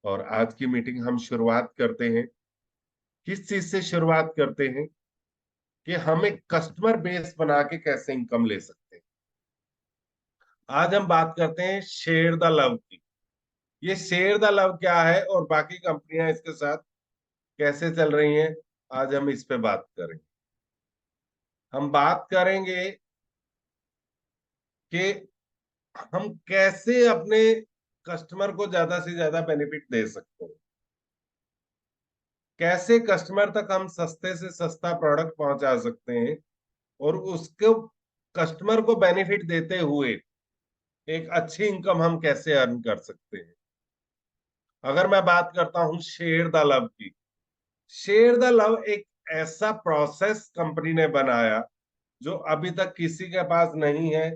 और आज की मीटिंग हम शुरुआत करते हैं। किस चीज से शुरुआत करते हैं कि हम एक कस्टमर बेस बना के कैसे इनकम ले सकते हैं। आज हम बात करते हैं शेयर द लव की। ये शेयर द लव क्या है और बाकी कंपनियां इसके साथ कैसे चल रही हैं, आज हम इस पे बात करेंगे। हम बात करेंगे कि हम कैसे अपने कस्टमर को ज्यादा से ज्यादा बेनिफिट दे सकते हैं, कैसे कस्टमर तक हम सस्ते से सस्ता प्रोडक्ट पहुंचा सकते हैं और उसको कस्टमर को बेनिफिट देते हुए एक अच्छी इनकम हम कैसे अर्न कर सकते हैं। अगर मैं बात करता हूं शेयर द लव की, शेयर द लव एक ऐसा प्रोसेस कंपनी ने बनाया जो अभी तक किसी के पास नहीं है।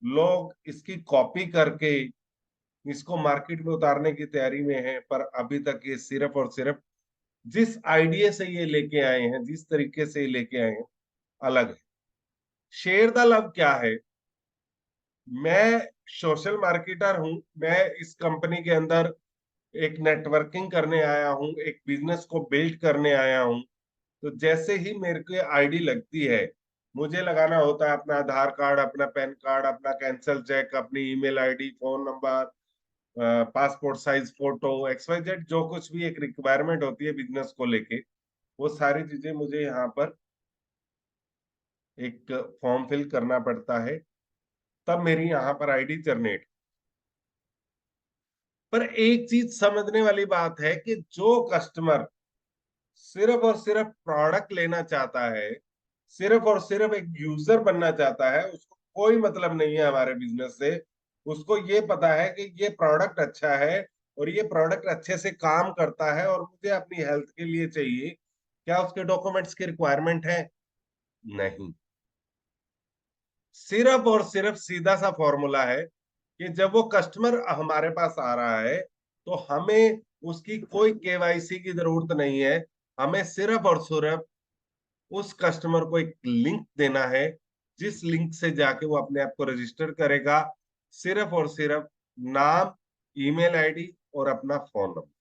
लोग इसकी कॉपी करके इसको मार्केट में उतारने की तैयारी में है, पर अभी तक ये सिर्फ और सिर्फ जिस आइडिया से ये लेके आए हैं, जिस तरीके से ये लेके आए हैं, अलग है। शेयर द लव क्या है? मैं सोशल मार्केटर हूं। मैं इस कंपनी के अंदर एक नेटवर्किंग करने आया हूं, एक बिजनेस को बिल्ड करने आया हूं। तो जैसे ही मेरे को आईडी लगती है, मुझे लगाना होता है अपना आधार कार्ड, अपना पैन कार्ड, अपना कैंसल चेक, अपनी email ID, phone number, passport size photo, XYZ, जो कुछ भी एक रिक्वायरमेंट होती है बिजनेस को लेके, वो सारी चीजें मुझे यहाँ पर एक फॉर्म फिल करना पड़ता है। तब मेरी यहाँ पर आईडी जनरेट। पर एक चीज समझने वाली बात है कि जो कस्टमर सिर्फ और सिर्फ प्रोडक्ट लेना चाहता है, सिर्फ और सिर्फ एक यूजर बनना चाहता है, उसको कोई मतलब नहीं है हमारे बिजनेस से। उसको ये पता है कि ये प्रोडक्ट अच्छा है और ये प्रोडक्ट अच्छे से काम करता है और मुझे अपनी हेल्थ के लिए चाहिए। क्या उसके डॉक्यूमेंट्स की रिक्वायरमेंट है? नहीं। सिर्फ और सिर्फ सीधा सा फॉर्मूला है कि जब वो कस्टमर हमारे पास आ रहा है तो हमें उसकी कोई केवाईसी की जरूरत नहीं है। हमें सिर्फ और सिर्फ उस कस्टमर को एक लिंक देना है, जिस लिंक से जाके वो अपने आप को रजिस्टर करेगा। सिर्फ और सिर्फ नाम, ईमेल आईडी और अपना फोन नंबर।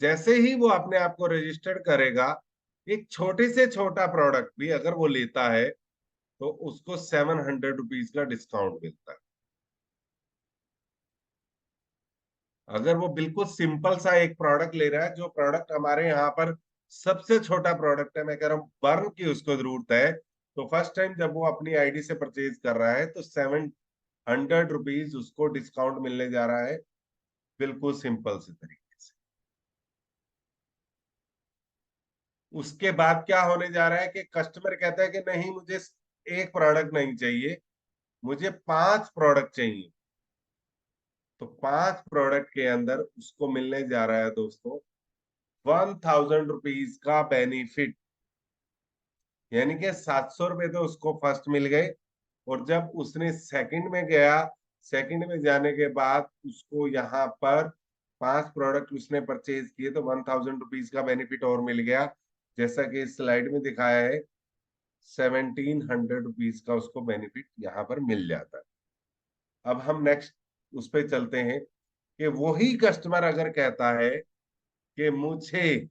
जैसे ही वो अपने आप को रजिस्टर करेगा, एक छोटे से छोटा प्रोडक्ट भी अगर वो लेता है तो उसको 700 रुपीज का डिस्काउंट मिलता है। अगर वो बिल्कुल सिंपल सा एक प्रोडक्ट ले रहा है, जो प्रोडक्ट हमारे यहाँ पर सबसे छोटा प्रोडक्ट है, मैं कह रहा हूँ बर्न की उसको जरूरत है, तो फर्स्ट टाइम जब वो अपनी आईडी से परचेज कर रहा है तो 700 रुपीज उसको डिस्काउंट मिलने जा रहा है, बिल्कुल सिंपल से तरीके से। उसके बाद क्या होने जा रहा है कि कस्टमर कहता है कि नहीं, मुझे एक प्रोडक्ट नहीं चाहिए, मुझे 5 प्रोडक्ट चाहिए। तो 5 प्रोडक्ट के अंदर उसको मिलने जा रहा है दोस्तों 1000 रुपीज का बेनिफिट। यानी कि 700 रुपए तो उसको फर्स्ट मिल गए, और जब उसने सेकंड में गया, सेकंड में जाने के बाद उसको यहाँ पर 5 प्रोडक्ट उसने परचेज किए तो 1000 रुपीज का बेनिफिट और मिल गया। जैसा कि इस स्लाइड में दिखाया है, 1700 रुपीज का उसको बेनिफिट यहाँ पर मिल जाता है। अब हम नेक्स्ट उस पर चलते हैं कि वही कस्टमर अगर कहता है कि मुझे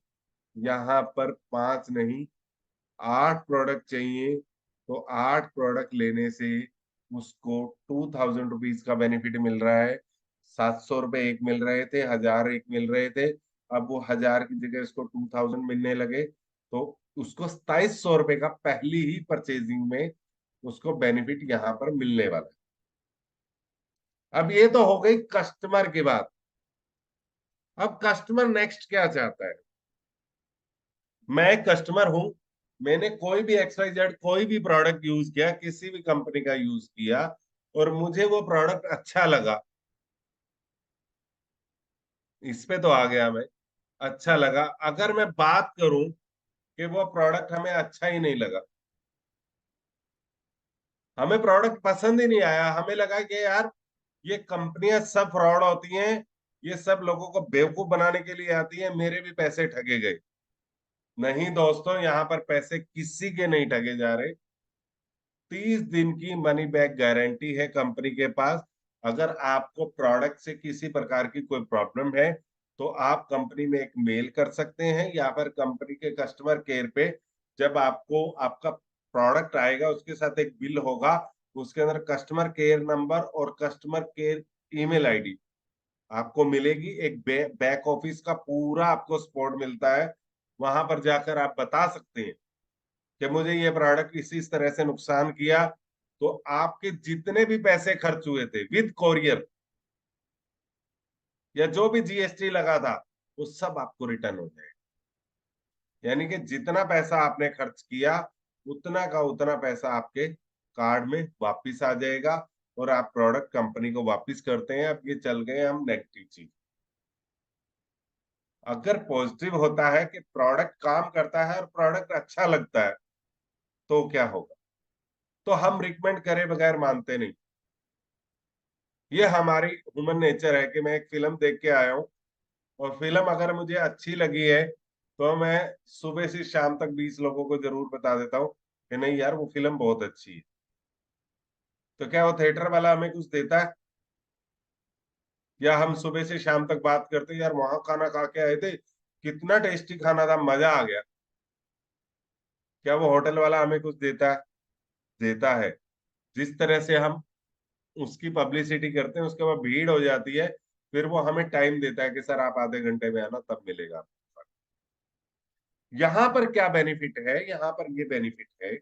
यहाँ पर 5 नहीं, 8 प्रोडक्ट चाहिए, तो 8 प्रोडक्ट लेने से उसको 2000 रुपीज का बेनिफिट मिल रहा है। 700 रुपए एक मिल रहे थे, 1000 एक मिल रहे थे। अब वो 1000 की जगह उसको 2000 मिलने लगे, तो उसको 2700 रुपए का पहली ही परचेजिंग में उसको बेनिफिट यहाँ पर मिलने वाला है। अब ये तो हो गई कस्टमर की बात। अब कस्टमर नेक्स्ट क्या चाहता है? मैं एक कस्टमर हूं, मैंने कोई भी XYZ कोई भी प्रोडक्ट यूज किया, किसी भी कंपनी का यूज किया, और मुझे वो प्रोडक्ट अच्छा लगा। इस पे तो आ गया मैं, अच्छा लगा। अगर मैं बात करूं कि वो प्रोडक्ट हमें अच्छा ही नहीं लगा, हमें प्रोडक्ट पसंद ही नहीं आया, हमें लगा कि यार ये कंपनियां सब फ्रॉड होती हैं, ये सब लोगों को बेवकूफ बनाने के लिए आती हैं, मेरे भी पैसे ठगे गए। नहीं दोस्तों, यहाँ पर पैसे किसी के नहीं ठगे जा रहे। 30 दिन की मनी बैक गारंटी है कंपनी के पास। अगर आपको प्रोडक्ट से किसी प्रकार की कोई प्रॉब्लम है तो आप कंपनी में एक मेल कर सकते हैं, या फिर कंपनी के कस्टमर केयर पे जब आपको आपका प्रोडक्ट आएगा उसके साथ एक बिल होगा, उसके अंदर कस्टमर केयर नंबर और कस्टमर केयर ईमेल आईडी आपको मिलेगी। एक बैक ऑफिस का पूरा आपको सपोर्ट मिलता है। वहां पर जाकर आप बता सकते हैं कि मुझे ये प्रोडक्ट इस तरह से नुकसान किया, तो आपके जितने भी पैसे खर्च हुए थे विद कोरियर या जो भी जीएसटी लगा था वो सब आपको रिटर्न हो जाएगा। यानी कि जितना पैसा आपने खर्च किया उतना का उतना पैसा आपके कार्ड में वापस आ जाएगा, और आप प्रोडक्ट कंपनी को वापस करते हैं। अब ये चल गए हम नेगेटिव चीज। अगर पॉजिटिव होता है कि प्रोडक्ट काम करता है और प्रोडक्ट अच्छा लगता है, तो क्या होगा? तो हम रिकमेंड करे बगैर मानते नहीं। ये हमारी ह्यूमन नेचर है कि मैं एक फिल्म देख के आया हूँ और फिल्म अगर मुझे अच्छी लगी है तो मैं सुबह से शाम तक 20 लोगों को जरूर बता देता हूँ कि नहीं यार वो फिल्म बहुत अच्छी है। तो क्या वो थिएटर वाला हमें कुछ देता है? या हम सुबह से शाम तक बात करते हैं यार वहां खाना खा के आए थे, कितना टेस्टी खाना था, मजा आ गया। क्या वो होटल वाला हमें कुछ देता है? देता है। जिस तरह से हम उसकी पब्लिसिटी करते हैं उसके बाद भीड़ हो जाती है, फिर वो हमें टाइम देता है कि सर आप आधे घंटे में आना तब मिलेगा। यहाँ पर क्या बेनिफिट है? यहाँ पर ये बेनिफिट है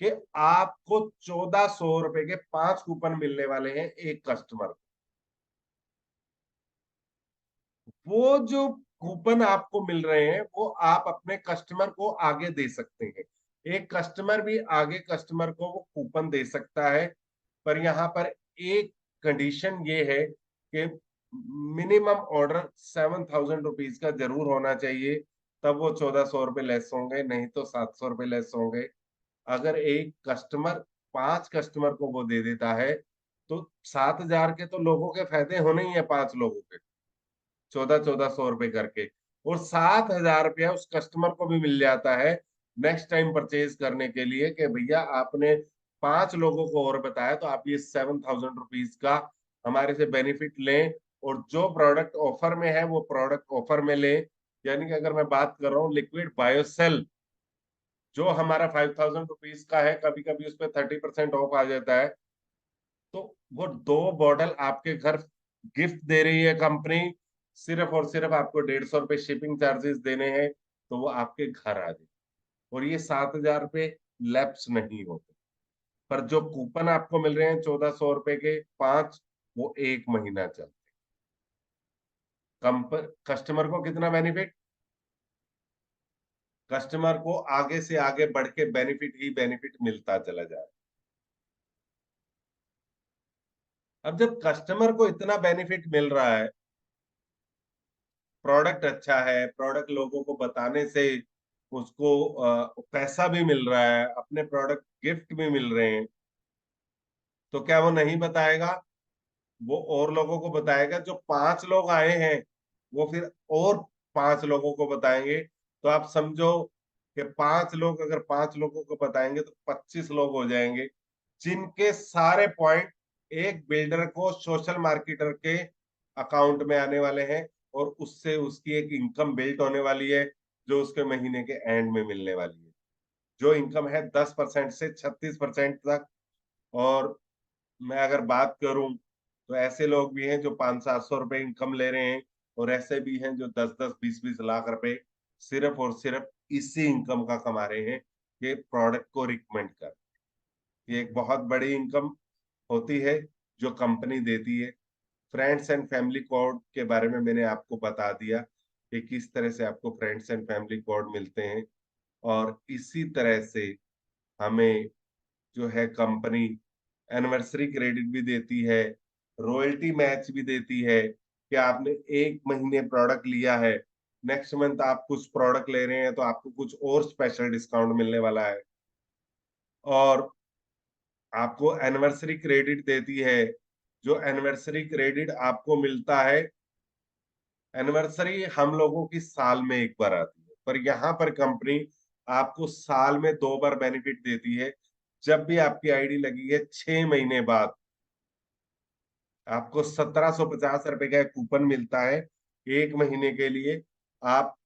कि आपको 1400 रुपए के 5 कूपन मिलने वाले हैं एक कस्टमर। वो जो कूपन आपको मिल रहे हैं वो आप अपने कस्टमर को आगे दे सकते हैं। एक कस्टमर भी आगे कस्टमर को वो कूपन दे सकता है। पर यहाँ पर एक कंडीशन ये है कि मिनिमम ऑर्डर 7,000 रुपीज का जरूर होना चाहिए, तब वो 1400 रुपये लेस होंगे, नहीं तो 700 रुपये लेस होंगे। अगर एक कस्टमर 5 कस्टमर को वो दे देता है तो 7,000 के तो लोगों के फायदे होने ही है, 5 लोगों के 1400 रुपये करके। और 7,000 रुपया उस कस्टमर को भी मिल जाता है नेक्स्ट टाइम परचेज करने के लिए कि भैया आपने 5 लोगों को और बताया तो आप ये 7,000 रुपीज का हमारे से बेनिफिट लें, और जो प्रोडक्ट ऑफर में है वो प्रोडक्ट ऑफर में लें। यानी कि अगर मैं बात कर रहा हूँ लिक्विड बायोसेल, जो हमारा 5,000 रुपीज का है, कभी कभी उस पर 30% ऑफ आ जाता है, तो वो 2 बॉटल आपके घर गिफ्ट दे रही है कंपनी। सिर्फ और सिर्फ आपको 150 रुपये शिपिंग चार्जेस देने हैं, तो वो आपके घर आ जाए। और ये 7,000 रुपये लैप्स नहीं होते। पर जो कूपन आपको मिल रहे हैं 1,400 रुपए के 5, वो 1 महीना चलते। कस्टमर को कितना बेनिफिट? कस्टमर को आगे से आगे बढ़ के बेनिफिट ही बेनिफिट मिलता चला जाए। अब जब कस्टमर को इतना बेनिफिट मिल रहा है, प्रोडक्ट अच्छा है, प्रोडक्ट लोगों को बताने से उसको पैसा भी मिल रहा है, अपने प्रोडक्ट गिफ्ट भी मिल रहे हैं, तो क्या वो नहीं बताएगा? वो और लोगों को बताएगा। जो 5 लोग आए हैं वो फिर और 5 लोगों को बताएंगे। तो आप समझो कि 5 लोग अगर 5 लोगों को बताएंगे तो 25 लोग हो जाएंगे, जिनके सारे पॉइंट एक बिल्डर को सोशल मार्केटर के अकाउंट में आने वाले हैं, और उससे उसकी एक इनकम बिल्ड होने वाली है जो उसके महीने के एंड में मिलने वाली है। जो इनकम है 10% से 36% तक। और मैं अगर बात करूं तो ऐसे लोग भी हैं जो 500-700 रुपए इनकम ले रहे हैं, और ऐसे भी हैं जो 10-10 20-20 लाख रुपए सिर्फ और सिर्फ इसी इनकम का कमा रहे हैं कि प्रोडक्ट को रिकमेंड कर। ये एक बहुत बड़ी इनकम होती है जो कंपनी देती है। फ्रेंड्स एंड फैमिली कोड के बारे में मैंने आपको बता दिया कि किस तरह से आपको फ्रेंड्स एंड फैमिली कोड मिलते हैं। और इसी तरह से हमें जो है कंपनी एनिवर्सरी क्रेडिट भी देती है, रॉयल्टी मैच भी देती है कि आपने 1 महीने प्रोडक्ट लिया है, नेक्स्ट मंथ आप कुछ प्रोडक्ट ले रहे हैं तो आपको कुछ और स्पेशल डिस्काउंट मिलने वाला है। और आपको एनिवर्सरी क्रेडिट देती है। जो एनिवर्सरी क्रेडिट आपको मिलता है, एनिवर्सरी हम लोगों की साल में एक बार आती है, पर यहाँ पर कंपनी आपको साल में 2 बार बेनिफिट देती है। जब भी आपकी आईडी लगी है 6 महीने बाद आपको 1750 रुपए का एक कूपन मिलता है 1 महीने के लिए। आप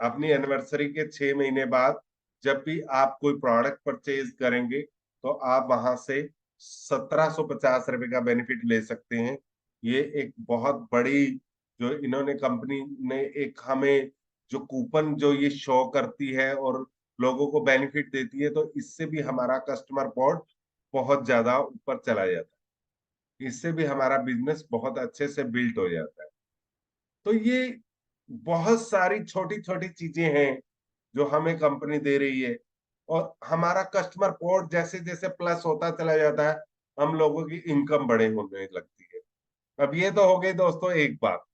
अपनी एनिवर्सरी के 6 महीने बाद जब भी आप कोई प्रोडक्ट परचेज करेंगे तो आप वहां से 1750 रुपए का बेनिफिट ले सकते हैं। ये एक बहुत बड़ी, जो इन्होंने कंपनी ने एक हमें जो कूपन जो ये शो करती है और लोगों को बेनिफिट देती है, तो इससे भी हमारा कस्टमर पोर्ट बहुत ज्यादा ऊपर चला जाता है, इससे भी हमारा बिजनेस बहुत अच्छे से बिल्ट हो जाता है। तो ये बहुत सारी छोटी छोटी चीजें हैं जो हमें कंपनी दे रही है, और हमारा कस्टमर पोर्ट जैसे जैसे प्लस होता चला जाता है, हम लोगों की इनकम बड़े होने लगती है। अब ये तो हो गई दोस्तों एक बात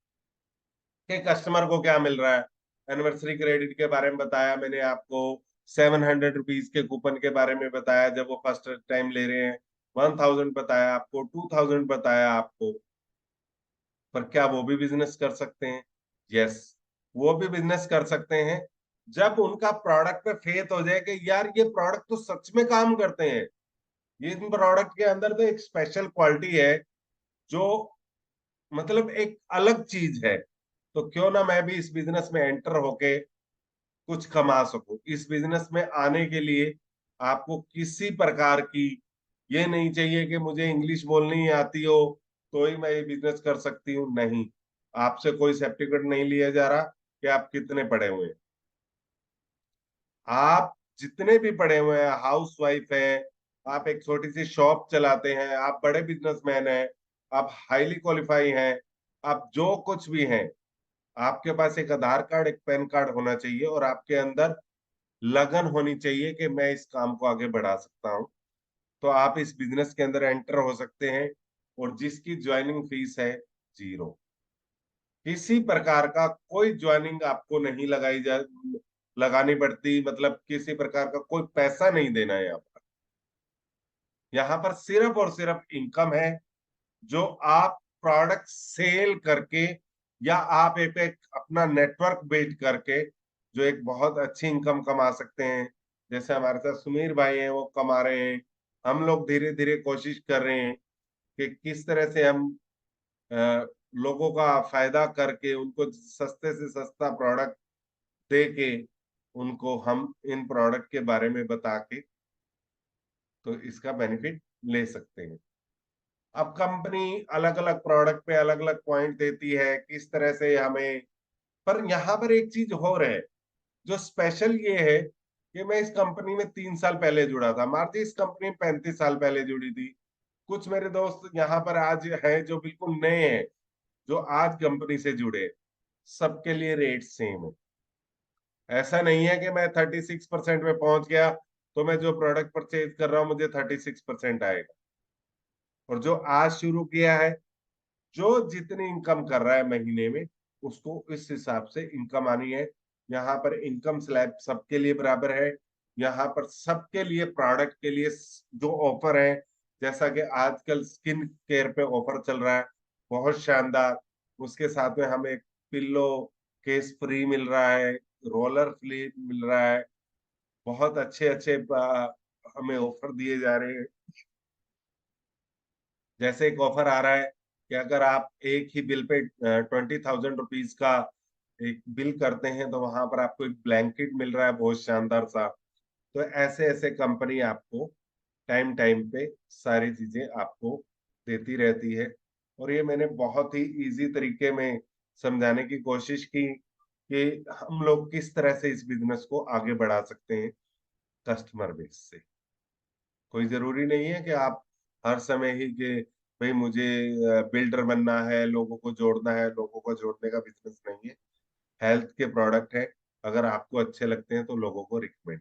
कि कस्टमर को क्या मिल रहा है। एनिवर्सरी क्रेडिट के बारे में बताया मैंने आपको, 700 रुपीज के कूपन के बारे में बताया जब वो फर्स्ट टाइम ले रहे हैं, 1000 बताया आपको, 2000 बताया आपको। पर क्या वो भी बिजनेस कर सकते हैं? यस, वो भी बिजनेस कर सकते हैं जब उनका प्रोडक्ट पे फेथ हो जाए कि यार ये प्रोडक्ट तो सच में काम करते हैं, ये इन प्रोडक्ट के अंदर तो एक स्पेशल क्वालिटी है जो मतलब एक अलग चीज है। तो क्यों ना मैं भी इस बिजनेस में एंटर होके कुछ कमा सकूं। इस बिजनेस में आने के लिए आपको किसी प्रकार की ये नहीं चाहिए कि मुझे इंग्लिश बोलनी ही आती हो तो ही मैं ये बिजनेस कर सकती हूँ, नहीं। आपसे कोई सर्टिफिकेट नहीं लिया जा रहा कि आप कितने पढ़े हुए हैं। आप जितने भी पढ़े हुए हैं, हाउस वाइफ है, आप एक छोटी सी शॉप चलाते हैं, आप बड़े बिजनेसमैन हैं, आप हाईली क्वालिफाई हैं, आप जो कुछ भी हैं, आपके पास एक आधार कार्ड एक पैन कार्ड होना चाहिए और आपके अंदर लगन होनी चाहिए कि मैं इस काम को आगे बढ़ा सकता हूँ। तो आप इस बिजनेस के अंदर एंटर हो सकते हैं। और जिसकी ज्वाइनिंग फीस है 0, किसी प्रकार का कोई ज्वाइनिंग आपको नहीं लगानी पड़ती, मतलब किसी प्रकार का कोई पैसा नहीं देना है यहाँ पर। यहाँ पर सिर्फ और सिर्फ इनकम है जो आप प्रोडक्ट सेल करके या आप एक अपना नेटवर्क बिल्ड करके जो एक बहुत अच्छी इनकम कमा सकते हैं। जैसे हमारे साथ सुमीर भाई हैं, वो कमा रहे हैं। हम लोग धीरे धीरे कोशिश कर रहे हैं कि किस तरह से हम अ, लोगों का फायदा करके उनको सस्ते से सस्ता प्रोडक्ट दे के उनको हम इन प्रोडक्ट के बारे में बता के तो इसका बेनिफिट ले सकते हैं। अब कंपनी अलग अलग प्रोडक्ट पे अलग अलग पॉइंट देती है किस तरह से हमें। पर यहाँ पर एक चीज हो रहा है जो स्पेशल ये है कि मैं इस कंपनी में 3 साल पहले जुड़ा था, मारुति इस कंपनी में 35 साल पहले जुड़ी थी। कुछ मेरे दोस्त यहाँ पर आज हैं जो बिल्कुल नए हैं, जो आज कंपनी से जुड़े। सबके लिए रेट सेम है। ऐसा नहीं है कि मैं 36% में पहुंच गया तो मैं जो प्रोडक्ट परचेज कर रहा हूँ मुझे 36% आएगा। और जो आज शुरू किया है, जो जितनी इनकम कर रहा है महीने में, उसको इस हिसाब से इनकम आनी है। यहाँ पर इनकम स्लैब सबके लिए बराबर है। यहाँ पर सबके लिए प्रोडक्ट के लिए जो ऑफर है, जैसा कि आजकल स्किन केयर पे ऑफर चल रहा है बहुत शानदार। उसके साथ में हमें पिल्लो केस फ्री मिल रहा है, रोलर फ्री मिल रहा है, बहुत अच्छे अच्छे हमें ऑफर दिए जा रहे हैं। जैसे एक ऑफर आ रहा है कि अगर आप एक ही बिल पे 20,000 रुपीज का एक बिल करते हैं तो वहां पर आपको एक ब्लैंकेट मिल रहा है बहुत शानदार सा। तो ऐसे ऐसे कंपनी आपको टाइम टाइम पे सारी चीजें आपको देती रहती है। और ये मैंने बहुत ही इजी तरीके में समझाने की कोशिश की कि हम लोग किस तरह से इस बिजनेस को आगे बढ़ा सकते हैं कस्टमर बेस से। कोई जरूरी नहीं है कि आप हर समय ही कि भाई मुझे बिल्डर बनना है, लोगों को जोड़ना है। लोगों को जोड़ने का बिजनेस नहीं है, हेल्थ के प्रोडक्ट है। अगर आपको अच्छे लगते हैं तो लोगों को रिकमेंड